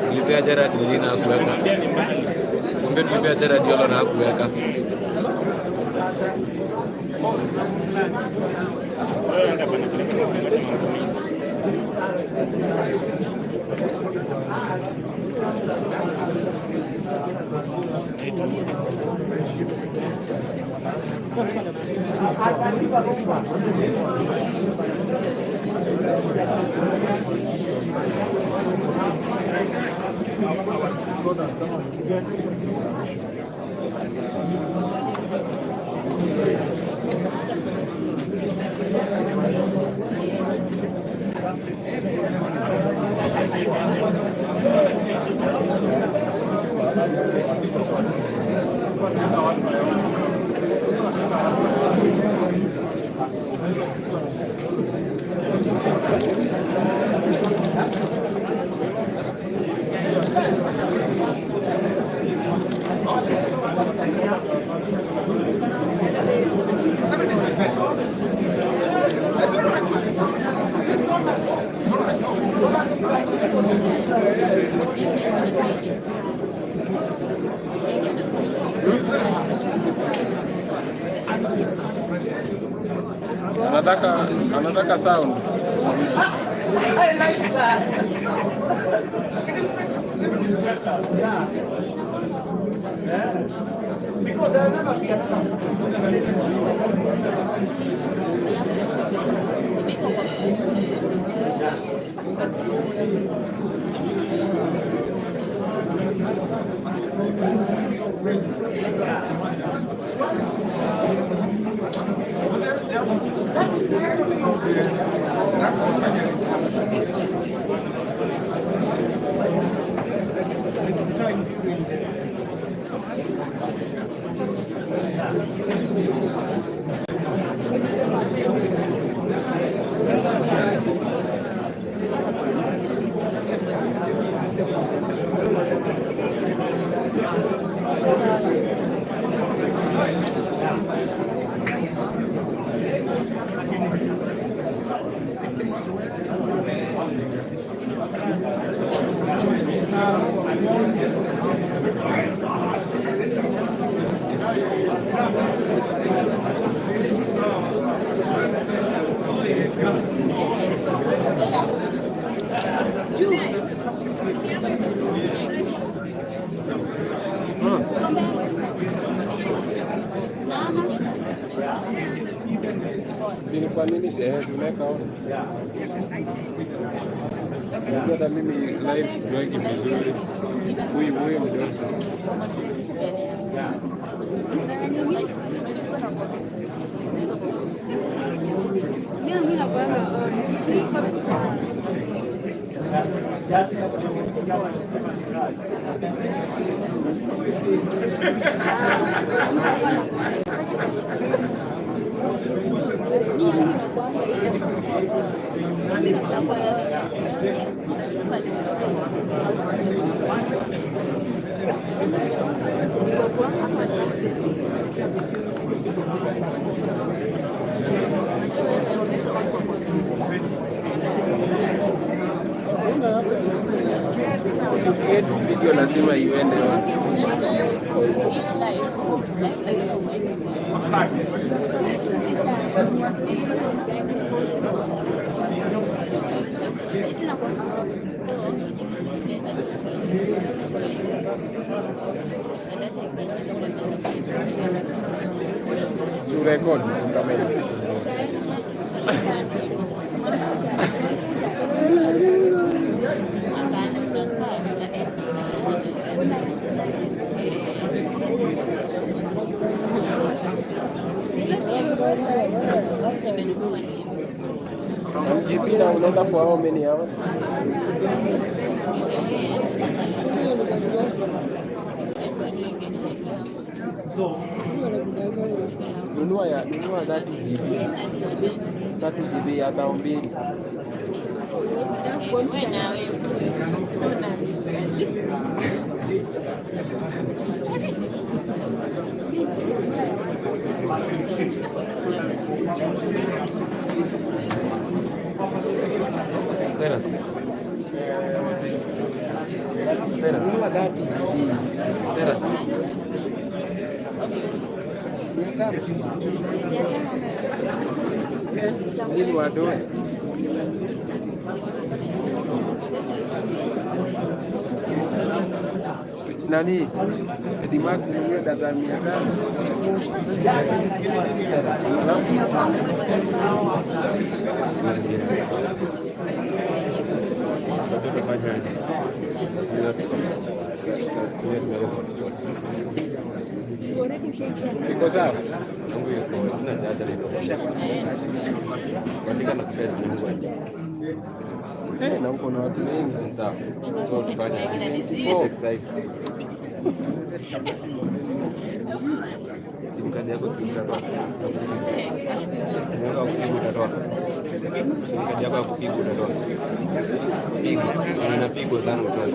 Nilipea Gerard jina ya kuweka. Kumbe nilipea Gerard jina la kuweka. Anataka sound. I like that. Because there's never be Sini kwa nini tunaweka ona? Hata mimi live siweki vizuri. Huyu mdoso. Video lazima iende tu record kamera. Jipina unaenda for how many hours? Nunua 30 GB ya tao mbili. Seras. Nunua 30 GB. Seras. Nini wadosi? Nani? Dimaku nunua data 500. Iko sawa? Mungu yuko, sina chaja niko. Kuandika na kushare Mungu. Na uko na watu wengi sawa. So tufanye exercise. Simkadi yako sikutatoa. Mungu akupiga utatoa. Simkadi yako akupiga utatoa. Pigo, unapigwa sana utatoa.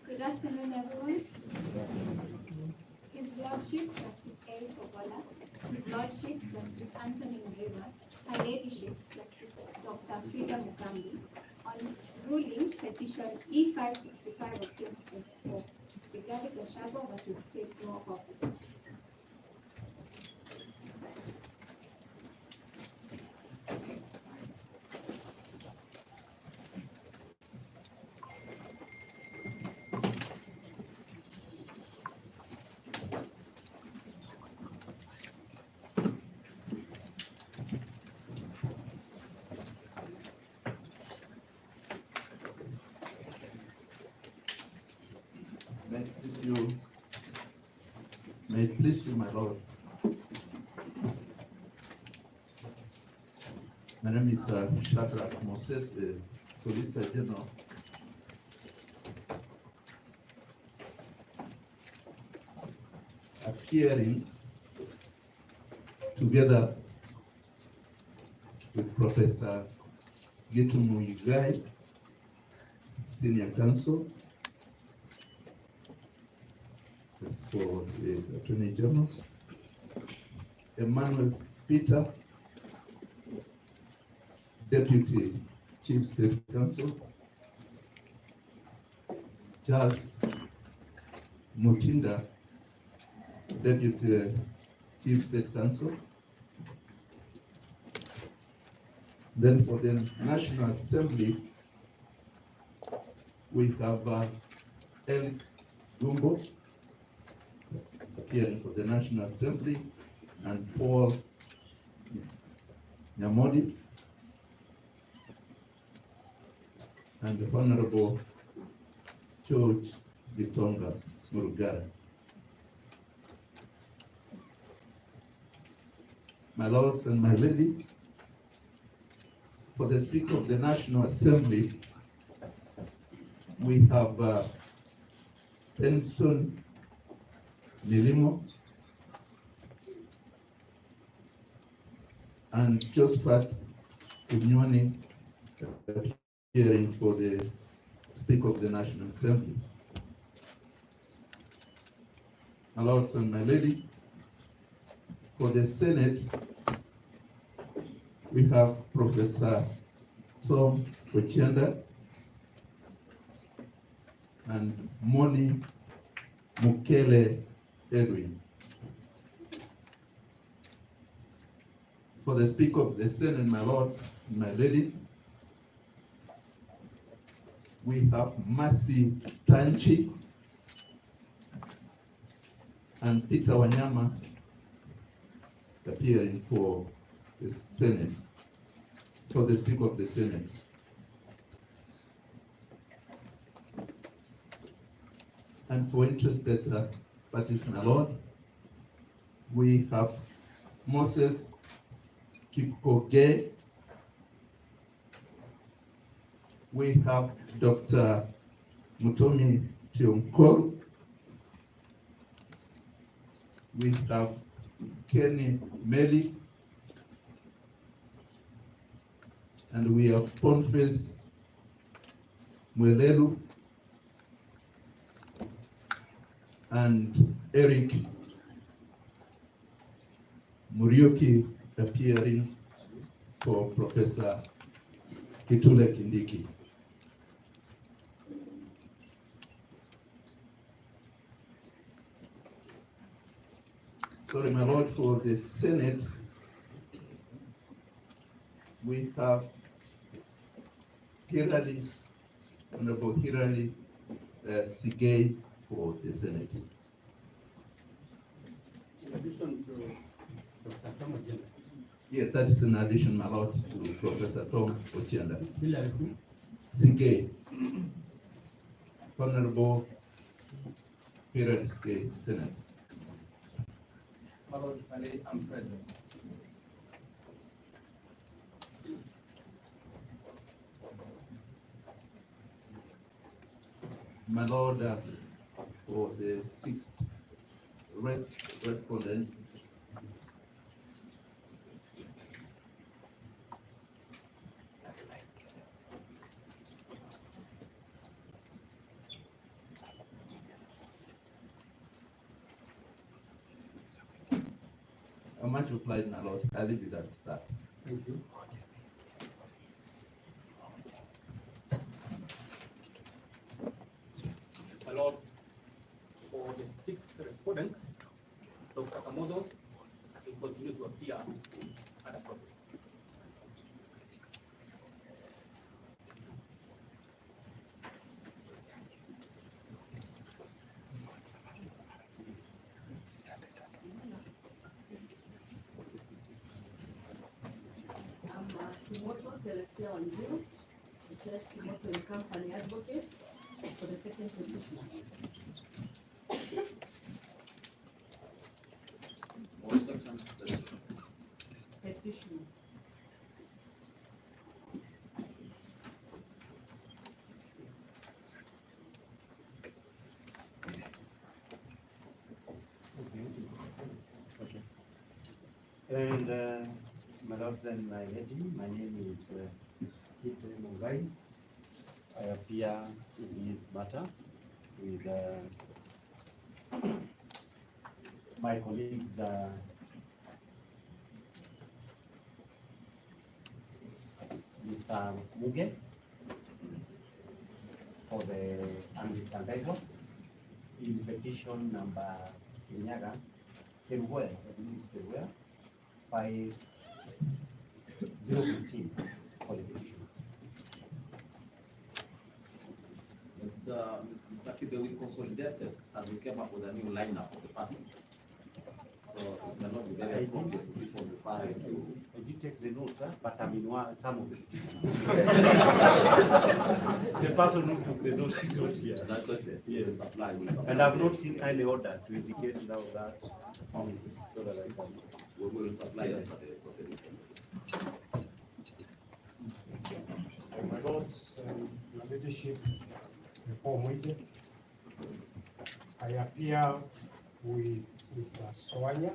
Good afternoon, everyone. His Lordship Justice A. Fogola, His Lordship Justice Anthony Mrima, Her Ladyship Justice Dr. Frida Mugambi, on ruling petition E565 5 of 2024 regarding the Shabo versus State Law Office. May it please you, my Lord. My name is Shadrach Moses, the Solicitor General. Appearing together with Professor Gitu Muigai, Senior Counsel, that's for the Attorney General, Emmanuel Peter, Deputy Chief State Counsel, Charles Mutinda, Deputy Chief State Counsel. Then for the National Assembly, we have Eric Gumbo, appearing for the National Assembly, and Paul Nyamodi, and the Honorable George Gitonga Murugara. My lords and my lady, for the Speaker of the National Assembly, we have Benson Milimo and Josephat Unyoni appearing for the Speaker of the National Assembly. My lords and my lady, for the Senate, we have Professor Tom Ochenda and Moni Mukele Edwin. For the Speaker of the Senate, my lord, my lady, we have Mercy Tanchi and Peter Wanyama appearing for the Senate, for the Speaker of the Senate. And for interested parties, my lord, we have Moses Kipkoge, we have Dr. Mutomi Tionkol, we have Kenny Meli, and we have Ponfes Mwelelu and Eric Muriuki appearing for Professor Kitule Kindiki. Sorry, my lord, for the Senate, we have Hirali, Honorable Hirali Sigay for the Senate. In addition to Dr. Tom Ochienda. Yes, that is an addition, my lord, to Professor Tom Ochienda. Hilary Sigay, Honorable Hirali Sigay, Senate. My Lord, I'm present. My lord, for the sixth respondent, I'm much obliged, my lord. I leave it at start. Thank you. Lord, for the sixth respondent, Dr. Kamodo, will continue to appear at the protest. Kimoto Telexia Wanjiru, Teres Kimoto and Company Advocate for the second petition. Petition. Okay. And my lords and my lady, my name is Kite Mungai. I appear in this matter with my colleagues Mr. Muge for the Anglican Bible in petition number Kinyaga, Keruwe, I believe it's Keruwe, 5015 for the petition. Mr. Kibe, we consolidated and we came up with a new lineup of the party. So it may not be very appropriate to people referring to. I did take the notes, but I mean some of it. The person who took the notes is not here. That's okay. Yes. We'll supply, we'll supply. And I've not seen any order to indicate now that so that I can. We will supply it for the procedure. My lords and your leadership, before meeting, I appear with Mr. Soanya,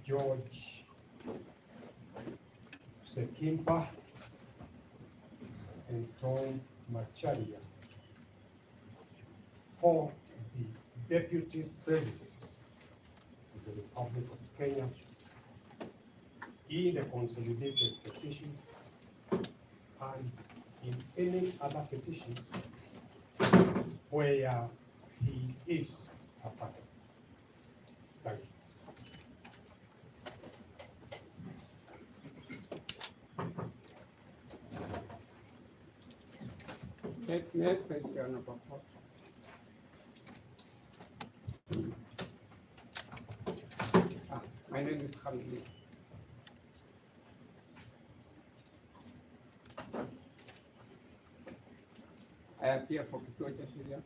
George Sekimpa, and Tom Macharia for the Deputy President of the Republic of Kenya in the consolidated petition and in any other petition where he is a party. Thank you. Next question number 4. My name is Khalid. I appear for Kituo cha Sheria.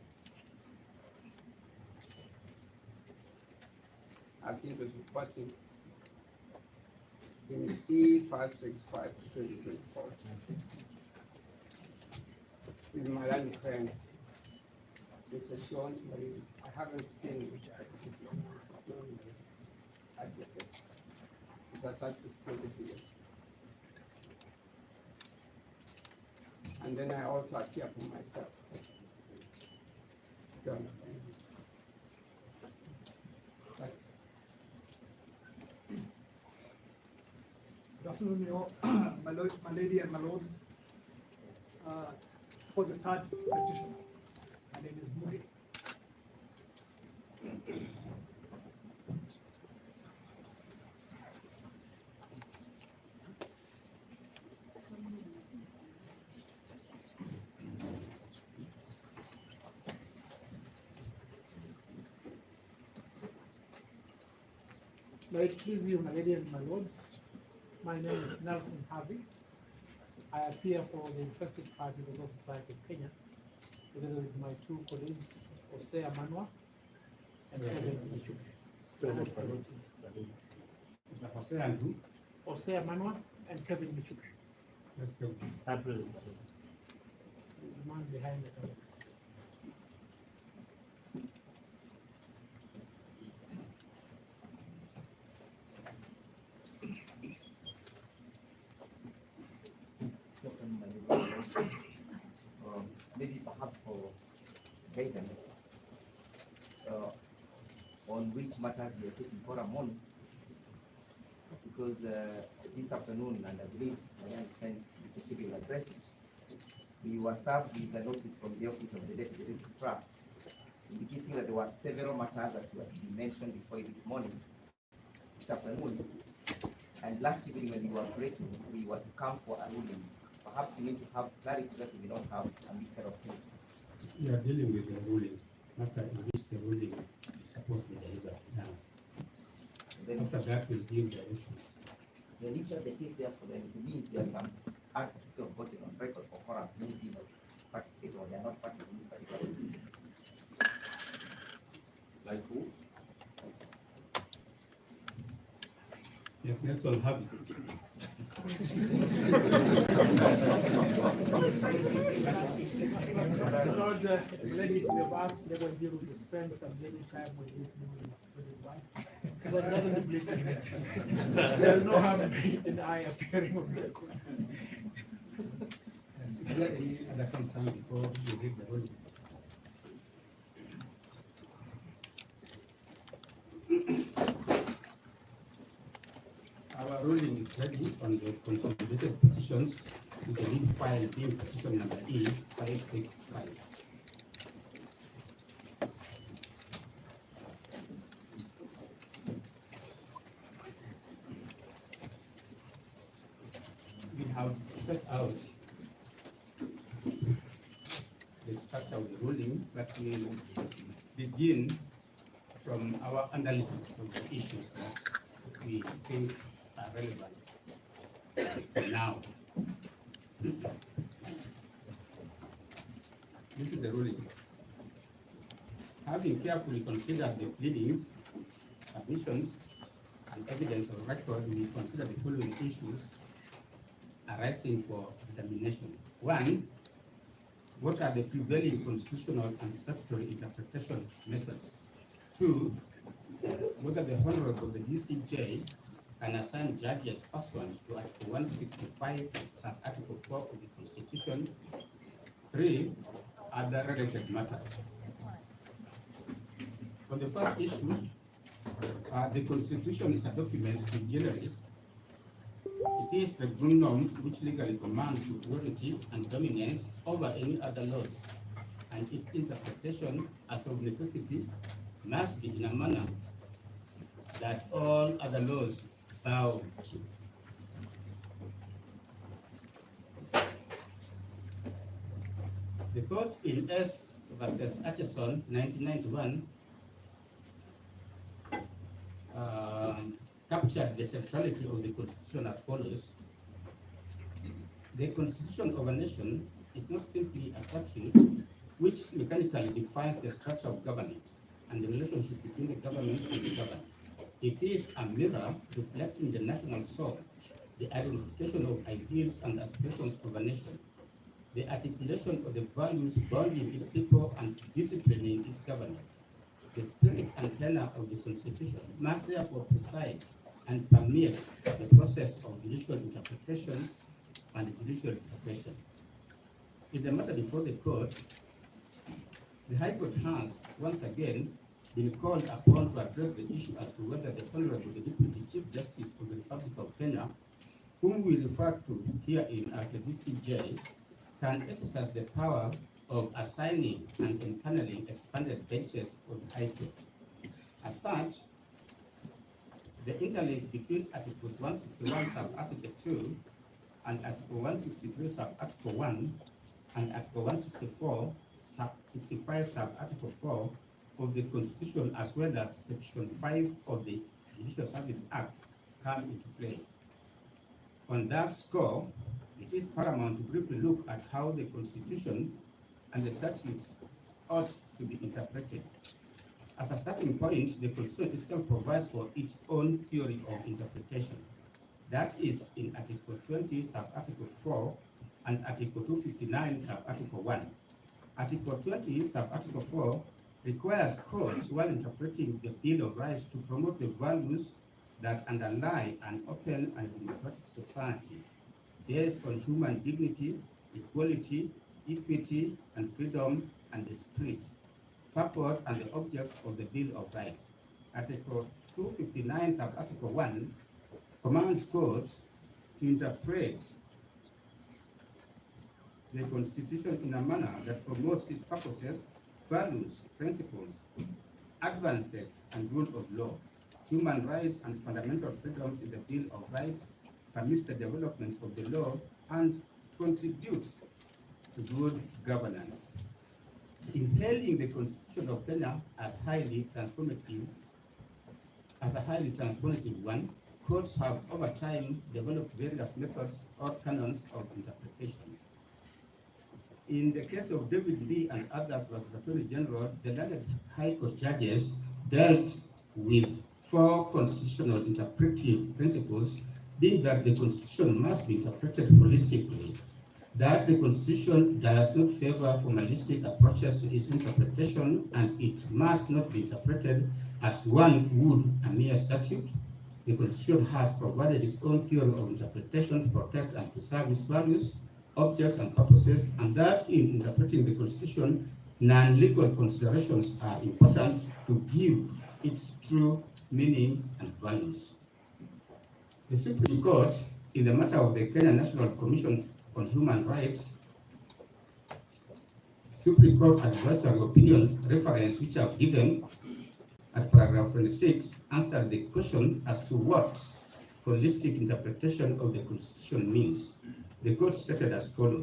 Appeal is requesting in E565/2024. With my land friend, Mr. Sean, I haven't seen which advocate. That is here. And then I also appear for myself. John. Good afternoon, my lady and my lords. For the third petition, my name is Muri. May it please you, my lady and my lords. My name is Nelson Harvey. I appear for the interested party, the Law Society of Kenya, together with my two colleagues, Hosea Manwa and Kevin Michuke. Hosea Manwa and Kevin Michuke. Let's go. The man behind the camera. Maybe perhaps for guidance on which matters we are taking for a month, because this afternoon, and I believe my young friend Mr. Chibi will address it, we were served with a notice from the office of the deputy registrar indicating that there were several matters that were to be mentioned before you this morning, this afternoon. And last evening when we were breaking, we were to come for a ruling. Perhaps we need to have clarity that we do not have a mixture of things. We are dealing with the ruling, after in which the ruling is supposed to be delivered now. After that, we'll give the issues. The nature of the case, therefore, then it means there are some acts of voting on record for Quorum who did not participate or they are not parties in this particular proceedings. Like who? Yes, let's all have it. Lord, lady, we have asked the one to spend some little time with this with his wife. But doesn't deplete him. There's no harm in the eye appearing of the Is there any other concern before we read the ruling? Our ruling is ready on the consolidated petitions with the lead file being petition number E565. We have set out the structure of the ruling, but we begin from our analysis of the issues that we think are relevant for now. This is the ruling. Having carefully considered the pleadings, submissions, and evidence of record, we consider the following issues arising for examination. One, what are the prevailing constitutional and statutory interpretation methods? Two, whether the Honorable the DCJ can assign judges pursuant to Article 165, Sub-Article 4 of the Constitution. Three, other related matters. On the first issue, the Constitution is a document sui generis. It is the norm which legally commands superiority and dominance over any other laws, and its interpretation, as of necessity, must be in a manner that all other laws bow to. The court in S versus Atchison, 1991, captured the centrality of the Constitution as follows. The Constitution of a nation is not simply a statute which mechanically defines the structure of government and the relationship between the government and the governed. It is a mirror reflecting the national soul, the identification of ideals and aspirations of a nation, the articulation of the values bonding its people and disciplining its government. The spirit and tenor of the Constitution must therefore preside and permeate the process of judicial interpretation and judicial discretion. In the matter before the court, the High Court has once again been called upon to address the issue as to whether the Honorable the Deputy Chief Justice of the Republic of Kenya, whom we refer to herein as the DCJ, can exercise the power of assigning and impaneling expanded benches of the High Court. As such, the interlink between Articles 161 sub-Article 2 and Article 163 sub-Article 1 and Article 164 sub-65 sub-Article 4 of the Constitution, as well as Section 5 of the Judicial Service Act, come into play. On that score, it is paramount to briefly look at how the Constitution and the statutes ought to be interpreted. As a starting point, the Constitution itself provides for its own theory of interpretation. That is in Article 20, sub-Article 4, and Article 259, sub-Article 1. Article 20, sub-Article 4 requires courts, while interpreting the Bill of Rights, to promote the values that underlie an open and democratic society based on human dignity, equality, equity, and freedom, and the spirit, purport, and the objects of the Bill of Rights. Article 259, sub-Article 1 commands courts to interpret the Constitution in a manner that promotes its purposes, values, principles, advances, and rule of law, human rights and fundamental freedoms in the Bill of Rights, permits the development of the law, and contributes to good governance. In hailing the Constitution of Kenya as a highly transformative one, courts have over time developed various methods or canons of interpretation. In the case of David Lee and others versus Attorney General, the learned High Court judges dealt with 4 constitutional interpretive principles, being that the Constitution must be interpreted holistically, that the Constitution does not favor formalistic approaches to its interpretation, and it must not be interpreted as one would a mere statute. The Constitution has provided its own theory of interpretation to protect and preserve its values, objects, and purposes, and that in interpreting the Constitution, non-legal considerations are important to give its true meaning and values. The Supreme Court, in the matter of the Kenya National Commission on Human Rights, Supreme Court advisory opinion reference which I've given at paragraph 26 answered the question as to what holistic interpretation of the Constitution means. The court stated as follows.